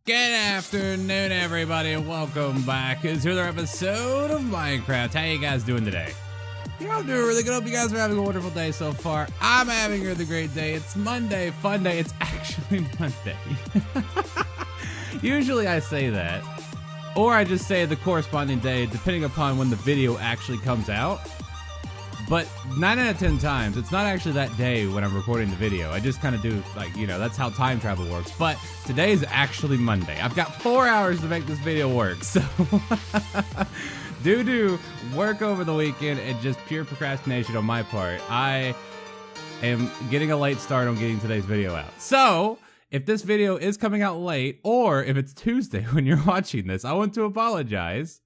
Good afternoon, everybody, and welcome back to another episode of Minecraft. How you guys doing today? I'm doing really good. Hope you guys are having a wonderful day so far. I'm having a great day. It's Monday, fun day. It's actually Monday. Usually I say that, or I just say the corresponding day, depending upon when the video actually comes out. But 9 out of 10 times, it's not actually that day when I'm recording the video. I just kind of do, like, you know, that's how time travel works. But today is actually Monday. I've got 4 hours to make this video work. So, due to work over the weekend and just pure procrastination on my part, I am getting a late start on getting today's video out. So, if this video is coming out late, or if it's Tuesday when you're watching this, I want to apologize.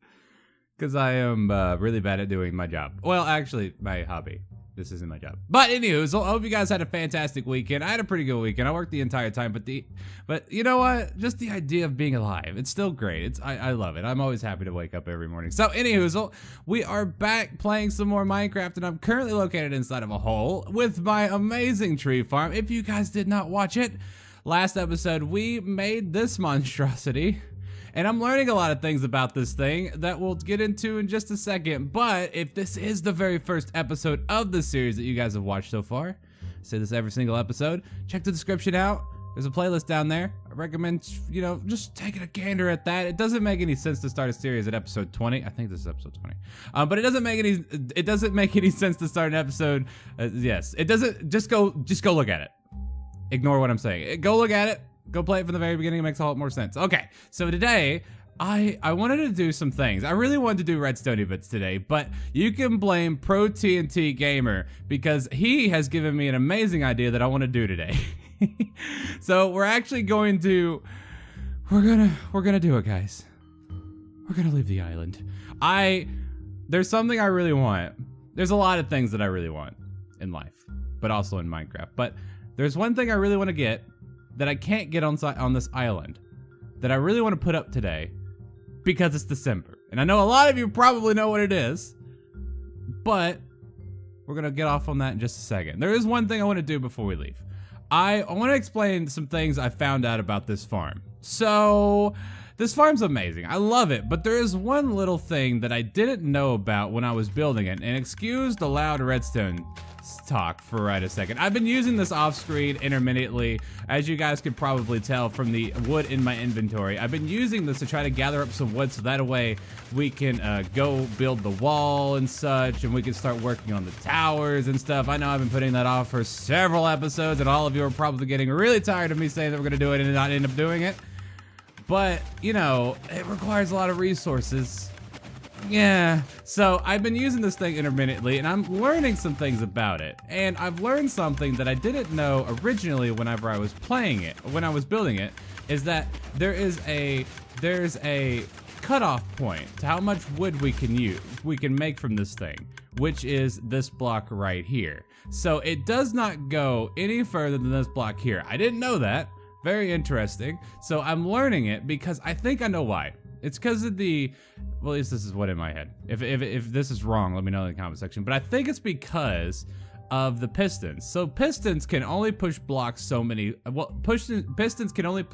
Because I am really bad at doing my job. Well, actually, my hobby. This isn't my job. But anywho, so I hope you guys had a fantastic weekend. I had a pretty good weekend. I worked the entire time, but you know what? Just the idea of being alive, it's still great. I love it. I'm always happy to wake up every morning. So anywho, so we are back playing some more Minecraft, and I'm currently located inside of a hole with my amazing tree farm. If you guys did not watch it, last episode we made this monstrosity. And I'm learning a lot of things about this thing that we'll get into in just a second. But if this is the very first episode of the series that you guys have watched so far, I say this every single episode, check the description out. There's a playlist down there. I recommend, you know, just taking a gander at that. It doesn't make any sense to start a series at episode 20. I think this is episode 20. But it doesn't make any sense to start an episode. Yes, it doesn't. Just go look at it. Ignore what I'm saying. Go look at it. Go play it from the very beginning. It makes a lot more sense. Okay, so today, I wanted to do some things. I really wanted to do redstone events today, but you can blame Pro TNT Gamer because he has given me an amazing idea that I want to do today. So we're actually going to, we're gonna do it, guys. We're gonna leave the island. There's something I really want. There's a lot of things that I really want in life, but also in Minecraft. But there's one thing I really want to get that I can't get on this island, that I really want to put up today, because it's December. And I know a lot of you probably know what it is, but we're gonna get off on that in just a second. There is one thing I want to do before we leave. I want to explain some things I found out about this farm. So, this farm's amazing. I love it, but there is one little thing that I didn't know about when I was building it, and excuse the loud redstone talk for right a second. I've been using this off screen intermittently, as you guys could probably tell from the wood in my inventory. I've been using this to try to gather up some wood so that way we can go build the wall and such, and we can start working on the towers and stuff. I know I've been putting that off for several episodes, and all of you are probably getting really tired of me saying that we're gonna do it and not end up doing it. But, you know, it requires a lot of resources. Yeah, so I've been using this thing intermittently, and I'm learning some things about it. And I've learned something that I didn't know originally whenever I was playing it, when I was building it, is that there's a cutoff point to how much wood we can make from this thing, which is this block right here. So it does not go any further than this block here. I didn't know that. Very interesting. So I'm learning it because I think I know why. It's because of the, well, at least this is what in my head. If this is wrong, let me know in the comment section. But I think it's because of the pistons. So pistons can only push blocks so many, pistons can only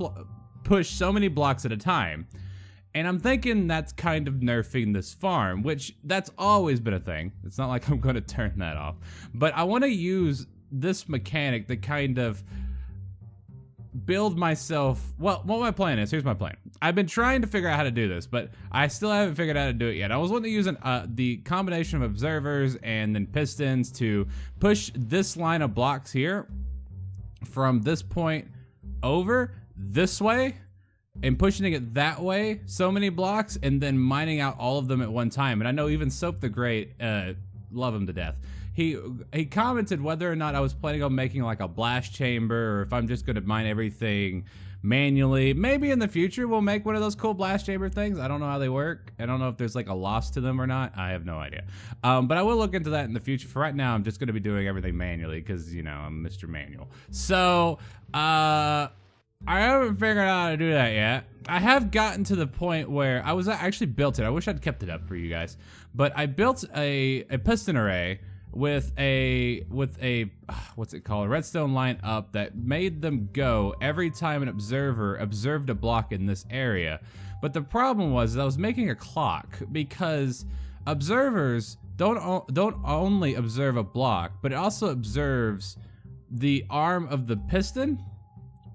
push so many blocks at a time. And I'm thinking that's kind of nerfing this farm, which that's always been a thing. It's not like I'm going to turn that off. But I want to use this mechanic to kind of build myself, well, what my plan is, here's my plan. I've been trying to figure out how to do this, but I still haven't figured out how to do it yet. I was wanting to use the combination of observers and then pistons to push this line of blocks here from this point over this way and pushing it that way, so many blocks, and then mining out all of them at one time. And I know even Soap the Great, love him to death. He commented whether or not I was planning on making like a blast chamber, or if I'm just gonna mine everything manually. Maybe in the future we'll make one of those cool blast chamber things. I don't know how they work. I don't know if there's like a loss to them or not. I have no idea. But I will look into that in the future. For right now, I'm just gonna be doing everything manually because, you know, I'm Mr. Manual. So, I haven't figured out how to do that yet. I have gotten to the point where I actually built it. I wish I'd kept it up for you guys. But I built a piston array with a what's it called, a redstone line up that made them go every time an observer observed a block in this area. But the problem was I was making a clock, because observers don't only observe a block, but it also observes the arm of the piston,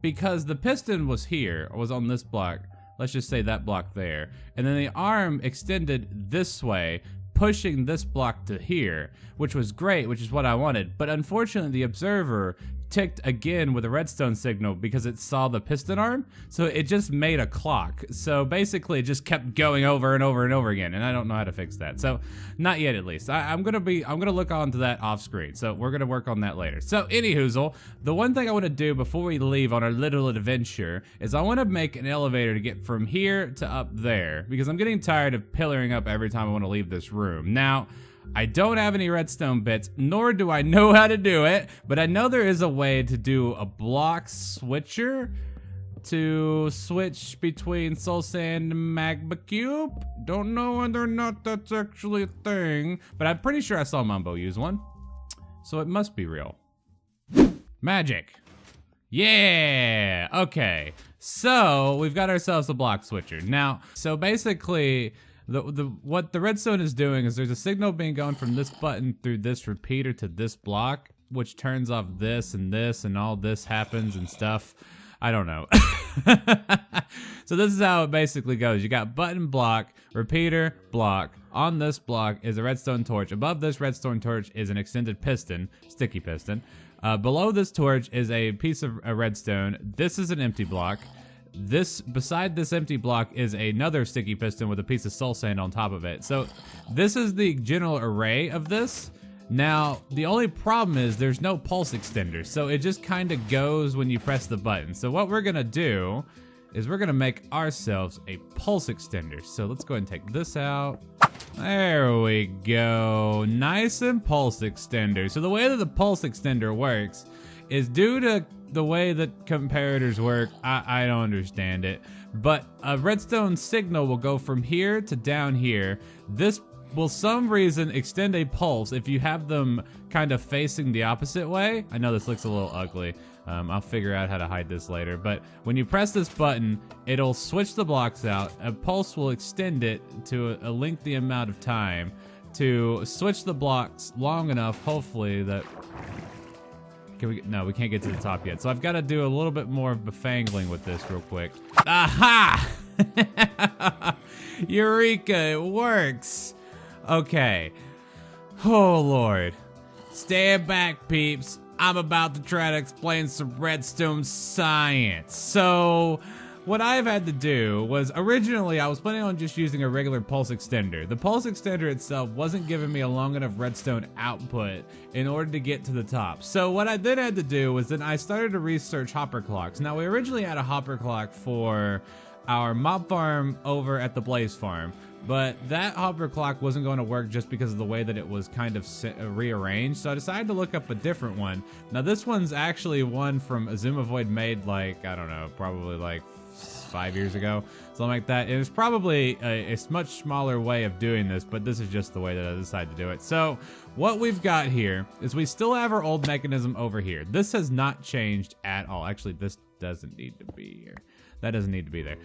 because the piston was here, or was on this block. Let's just say that block there. And then the arm extended this way, pushing this block to here, which was great, which is what I wanted. But unfortunately, the observer ticked again with a redstone signal because it saw the piston arm, so it just made a clock. So basically it just kept going over and over and over again, and I don't know how to fix that. So not yet, at least. I'm gonna look onto that off screen, so we're gonna work on that later. So anyhoozle, the one thing I want to do before we leave on our little adventure is I want to make an elevator to get from here to up there, because I'm getting tired of pillaring up every time I want to leave this room. Now, I don't have any redstone bits, nor do I know how to do it, but I know there is a way to do a block switcher to switch between soul sand and magma cube. Don't know whether or not that's actually a thing, but I'm pretty sure I saw Mumbo use one, so it must be real. Magic. Yeah, okay. So we've got ourselves a block switcher. Now, so basically, what the redstone is doing is there's a signal being going from this button through this repeater to this block, which turns off this, and all this happens and stuff. I don't know. So this is how it basically goes. You got button, block, repeater, block. On this block is a redstone torch. Above this redstone torch is an extended piston, sticky piston. Below this torch is a piece of redstone. This is an empty block. Beside this empty block is another sticky piston with a piece of soul sand on top of it. So this is the general array of this. Now, the only problem is there's no pulse extender, so it just kind of goes when you press the button. So what we're gonna do is we're gonna make ourselves a pulse extender. So let's go ahead and take this out. There we go, nice and pulse extender. So the way that the pulse extender works is, due to the way that comparators work, I don't understand it, but a redstone signal will go from here to down here. This will some reason extend a pulse if you have them kind of facing the opposite way. I know this looks a little ugly. I'll figure out how to hide this later, but when you press this button, it'll switch the blocks out. A pulse will extend it to a lengthy amount of time to switch the blocks long enough, hopefully, that... No, we can't get to the top yet. So I've got to do a little bit more of befangling with this real quick. Aha! Eureka, it works. Okay. Oh, Lord. Stand back, peeps. I'm about to try to explain some redstone science. So, what I've had to do was, originally I was planning on just using a regular pulse extender. The pulse extender itself wasn't giving me a long enough redstone output in order to get to the top. So what I then had to do was then I started to research hopper clocks. Now, we originally had a hopper clock for our mob farm over at the Blaze farm, but that hopper clock wasn't going to work just because of the way that it was kind of rearranged. So I decided to look up a different one. Now, this one's actually one from Azuma Void made, like, I don't know, probably like 5 years ago, something like that. It was probably a much smaller way of doing this, but this is just the way that I decided to do it. So what we've got here is we still have our old mechanism over here. This has not changed at all. Actually, this doesn't need to be here. That doesn't need to be there.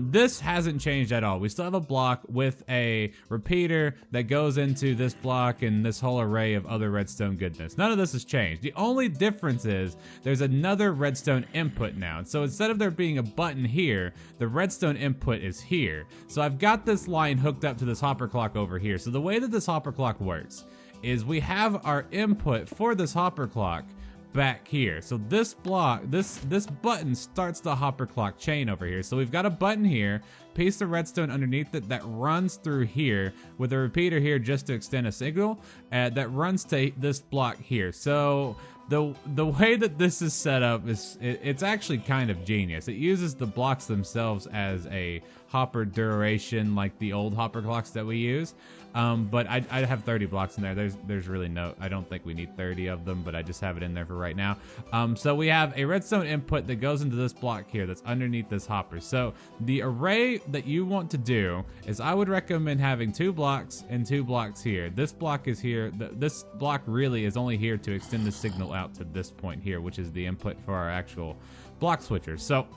This hasn't changed at all. We still have a block with a repeater that goes into this block and this whole array of other redstone goodness. None of this has changed. The only difference is there's another redstone input now. So instead of there being a button here, the redstone input is here. So I've got this line hooked up to this hopper clock over here. So the way that this hopper clock works is we have our input for this hopper clock back here. So this block, this button starts the hopper clock chain over here. So we've got a button here, piece of redstone underneath it that runs through here with a repeater here just to extend a signal that runs to this block here. So The way that this is set up is it's actually kind of genius. It uses the blocks themselves as a hopper duration, like the old hopper clocks that we use. But I have 30 blocks in there. There's really no, I don't think we need 30 of them, but I just have it in there for right now. So we have a redstone input that goes into this block here that's underneath this hopper. So the array that you want to do is, I would recommend having 2 blocks and 2 blocks here. This block is here. This block really is only here to extend the signal out to this point here, which is the input for our actual block switchers. So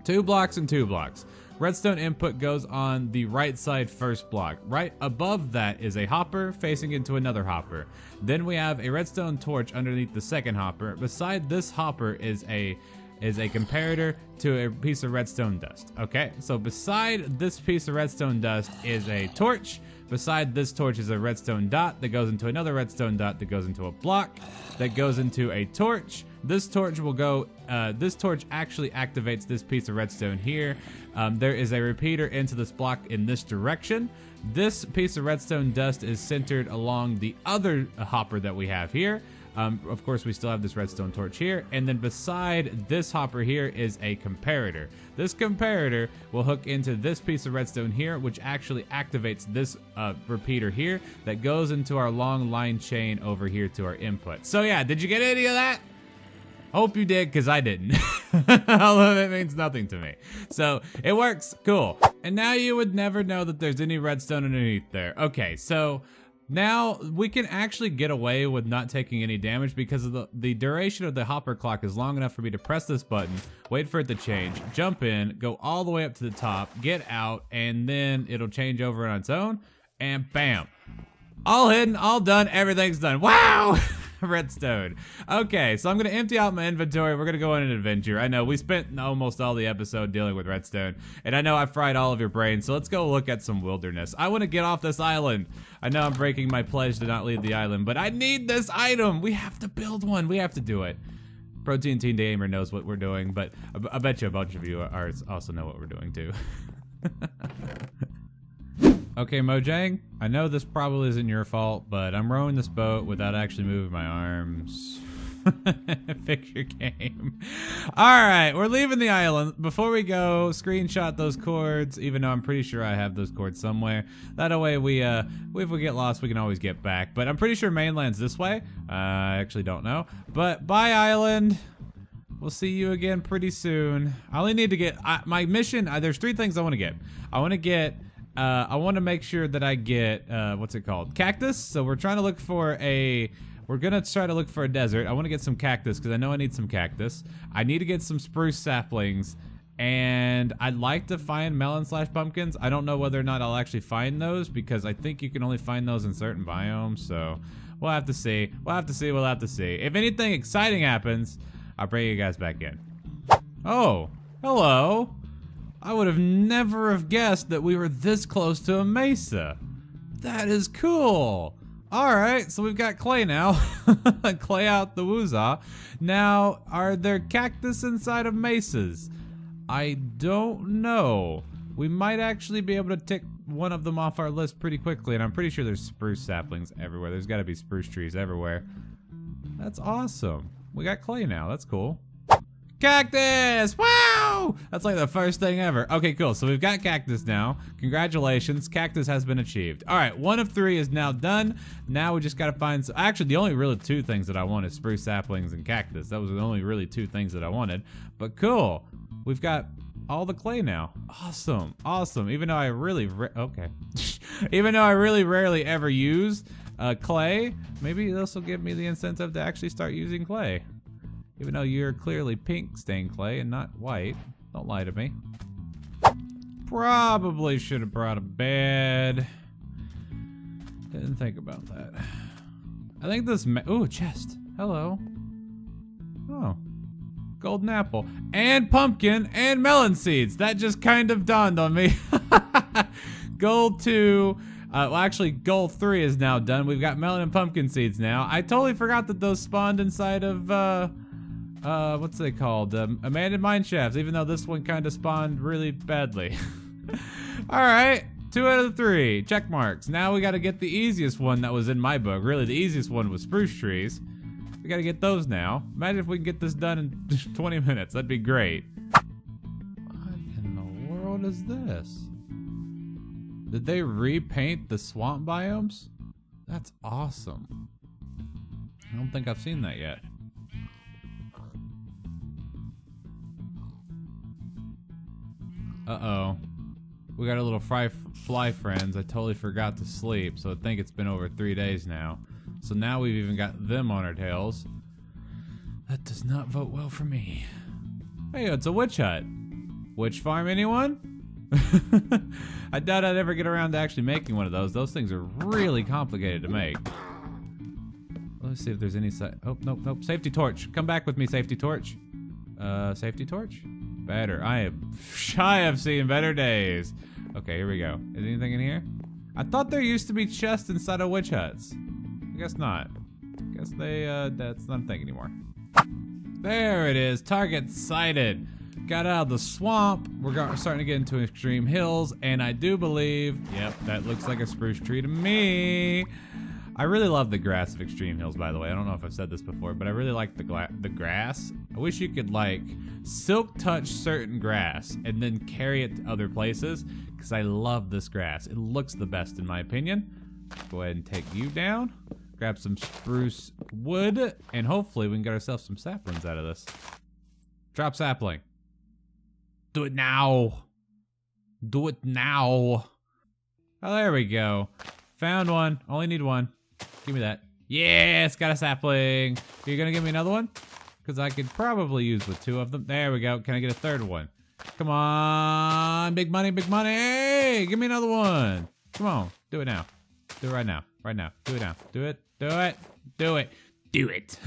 2 blocks and 2 blocks. Redstone input goes on the right side first block. Right above that is a hopper facing into another hopper. Then we have a redstone torch underneath the second hopper. Beside this hopper is a comparator to a piece of redstone dust. Okay, so beside this piece of redstone dust is a torch. Beside this torch is a redstone dot that goes into another redstone dot that goes into a block that goes into a torch. This torch will go, this torch actually activates this piece of redstone here. There is a repeater into this block in this direction. This piece of redstone dust is centered along the other hopper that we have here. Of course, we still have this redstone torch here. And then beside this hopper here is a comparator. This comparator will hook into this piece of redstone here, which actually activates this repeater here that goes into our long line chain over here to our input. So yeah, did you get any of that? Hope you did, because I didn't. Although that means nothing to me. So it works, cool. And now you would never know that there's any redstone underneath there. Okay, so now we can actually get away with not taking any damage because of the duration of the hopper clock is long enough for me to press this button, wait for it to change, jump in, go all the way up to the top, get out, and then it'll change over on its own, and bam. All hidden, all done, everything's done. Wow! Redstone. Okay, so I'm gonna empty out my inventory. We're gonna go on an adventure. I know we spent almost all the episode dealing with redstone, and I know I fried all of your brains, so let's go look at some wilderness. I want to get off this island. I know I'm breaking my pledge to not leave the island, but I need this item. We have to build one. We have to do it. Protein Teen Gamer knows what we're doing, but I bet you a bunch of you also know what we're doing too. Okay, Mojang, I know this probably isn't your fault, but I'm rowing this boat without actually moving my arms. Fix your game. Alright, we're leaving the island. Before we go, screenshot those cords, even though I'm pretty sure I have those cords somewhere. That way if we get lost, we can always get back. But I'm pretty sure mainland's this way. I actually don't know. But bye, island. We'll see you again pretty soon. I only need to get, my mission, there's 3 things I want to get. I want to make sure that I get, what's it called? Cactus. So we're trying to look for we're going to try to look for a desert. I want to get some cactus because I know I need some cactus. I need to get some spruce saplings. And I'd like to find melon/pumpkins. I don't know whether or not I'll actually find those because I think you can only find those in certain biomes. So we'll have to see. We'll have to see. If anything exciting happens, I'll bring you guys back in. Oh, hello. I would have never have guessed that we were this close to a mesa. That is cool. All right, so we've got clay now. Clay out the woozah. Now, are there cactus inside of mesas? I don't know. We might actually be able to tick one of them off our list pretty quickly, and I'm pretty sure there's spruce saplings everywhere. There's got to be spruce trees everywhere. That's awesome. We got clay now. That's cool. Cactus! Wow! That's like the first thing ever. Okay, cool. So we've got cactus now. Congratulations. Cactus has been achieved. All right, 1 of 3 is now done. Now we just got to find some. Actually, the only really 2 things that I want is spruce saplings and cactus. That was the only really 2 things that I wanted. But cool. We've got all the clay now. Awesome. Awesome. Even though I really even though I really rarely ever use clay, maybe this will give me the incentive to actually start using clay. Even though you're clearly pink stained clay and not white. Don't lie to me. Probably should have brought a bed. Didn't think about that. I think this, ooh, chest. Hello. Oh. Golden apple. And pumpkin and melon seeds. That just kind of dawned on me. Gold 2. Well, actually, goal 3 is now done. We've got melon and pumpkin seeds now. I totally forgot that those spawned inside of, what's they called? Abandoned mine shafts, even though this one kind of spawned really badly. Alright, 2 out of 3. Check marks. Now we got to get the easiest one that was in my book. Really, the easiest one was spruce trees. We gotta get those now. Imagine if we can get this done in 20 minutes. That'd be great. What in the world is this? Did they repaint the swamp biomes? That's awesome. I don't think I've seen that yet. Uh-oh. We got our little fly friends. I totally forgot to sleep, so I think it's been over 3 days now. So now we've even got them on our tails. That does not vote well for me. Hey, it's a witch hut. Witch farm, anyone? I doubt I'd ever get around to actually making one of those. Those things are really complicated to make. Let's see if there's any oh, nope, nope. Safety torch. Come back with me, safety torch. Safety torch? Better. I have seen better days. Okay, here we go. Is anything in here? I thought there used to be chests inside of witch huts. I guess not. I guess they, that's not a thing anymore. There it is. Target sighted. Got out of the swamp. We're starting to get into extreme hills, and I do believe, yep, that looks like a spruce tree to me. I really love the grass of extreme hills, by the way. I don't know if I've said this before, but I really like the grass. I wish you could, like, silk touch certain grass and then carry it to other places, because I love this grass. It looks the best in my opinion. Go ahead and take you down. Grab some spruce wood, and hopefully we can get ourselves some saplings out of this. Drop sapling. Do it now. Do it now. Oh, there we go. Found one. Only need one. Give me that. Yes, got a sapling. Are you gonna give me another one? Because I could probably use with 2 of them. There we go. Can I get a 3rd one? Come on. Big money, big money. Hey, give me another one. Come on. Do it now. Do it right now. Right now. Do it now. Do it. Do it. Do it. Do it.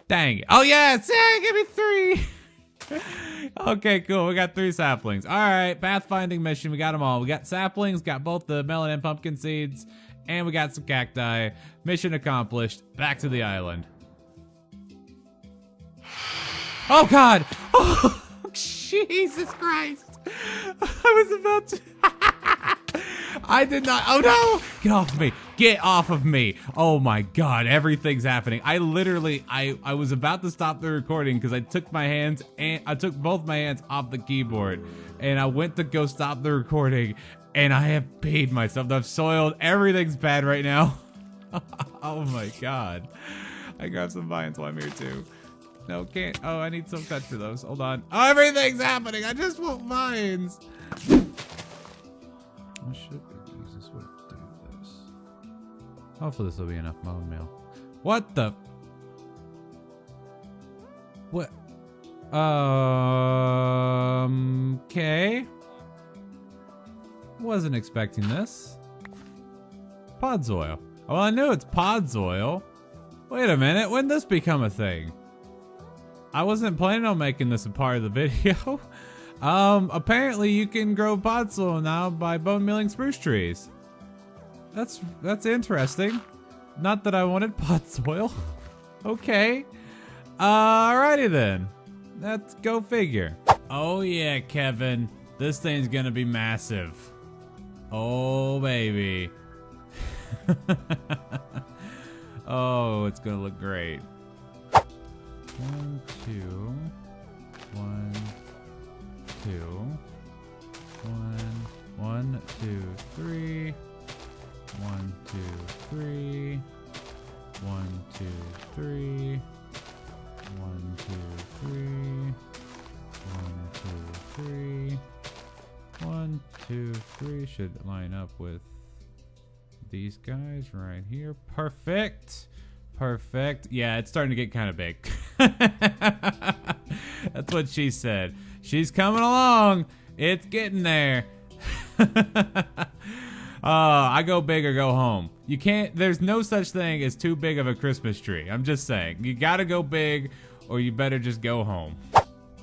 Dang it. Oh, yes. Yeah, give me 3. Okay, cool. We got 3 saplings. All right, pathfinding mission. We got them all. We got saplings, got both the melon and pumpkin seeds, and we got some cacti. Mission accomplished. Back to the island. Oh, God. Oh, Jesus Christ. I was about to... I did not. Oh, no. Get off of me. Get off of me. Oh, my God. Everything's happening. I literally, I was about to stop the recording because I took my hands and I took both my hands off the keyboard and I went to go stop the recording and I have paid myself. I've soiled. Everything's bad right now. Oh, my God. I grabbed some vines while I'm here, too. No, can't. Oh, I need some touch for those. Hold on. Oh, everything's happening. I just want vines. I should be the easiest way to do this. Hopefully this will be enough bone meal. What the? What? Okay. Wasn't expecting this. Pods oil. Well, I knew it's pods oil. Wait a minute, when did this become a thing? I wasn't planning on making this a part of the video. Apparently you can grow pod soil now by bone milling spruce trees. That's interesting. Not that I wanted pod soil. Okay. Alrighty then. Let's go figure. Oh yeah, Kevin. This thing's gonna be massive. Oh baby. Oh, it's gonna look great. 1, 2, 1, 2, 1, 2, 3, 1, 2, 3, 1, 2, 3, 1, 2, 3, 1, 2, 3, 1, 2, 3 should line up with these guys right here. Perfect. Perfect. Yeah, it's starting to get kind of big. That's what she said. She's coming along. It's getting there. I go big or go home. You can't, there's no such thing as too big of a Christmas tree. I'm just saying. You gotta go big or you better just go home.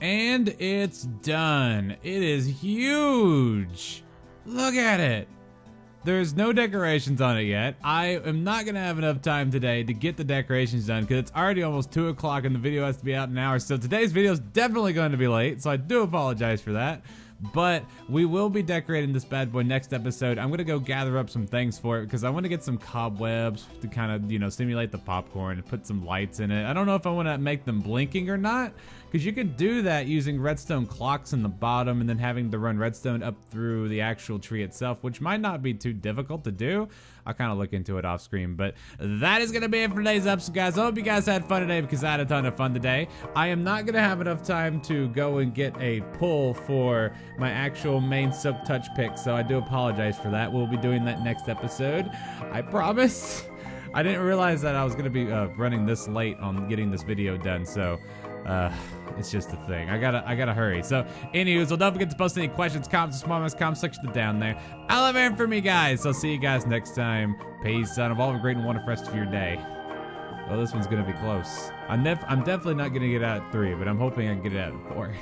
And it's done. It is huge. Look at it. There's no decorations on it yet. I am not going to have enough time today to get the decorations done because it's already almost 2 o'clock and the video has to be out in an hour. So today's video is definitely going to be late, so I do apologize for that. But we will be decorating this bad boy next episode. I'm gonna go gather up some things for it because I want to get some cobwebs to kind of, you know, simulate the popcorn and put some lights in it. I don't know if I want to make them blinking or not, because you can do that using redstone clocks in the bottom and then having to run redstone up through the actual tree itself, which might not be too difficult to do. I'll kind of look into it off screen, but that is going to be it for today's episode, guys. I hope you guys had fun today because I had a ton of fun today. I am not going to have enough time to go and get a pull for my actual main silk touch pick, so I do apologize for that. We'll be doing that next episode. I promise. I didn't realize that I was going to be running this late on getting this video done, so it's just a thing. I gotta hurry. So, anyways, don't forget to post any questions, comments, or small comment section down there. I love hearing from you guys. So, I'll see you guys next time. Peace out. Have a great and wonderful rest of your day. Well, this one's gonna be close. I'm definitely not gonna get out at 3, but I'm hoping I can get it out at 4.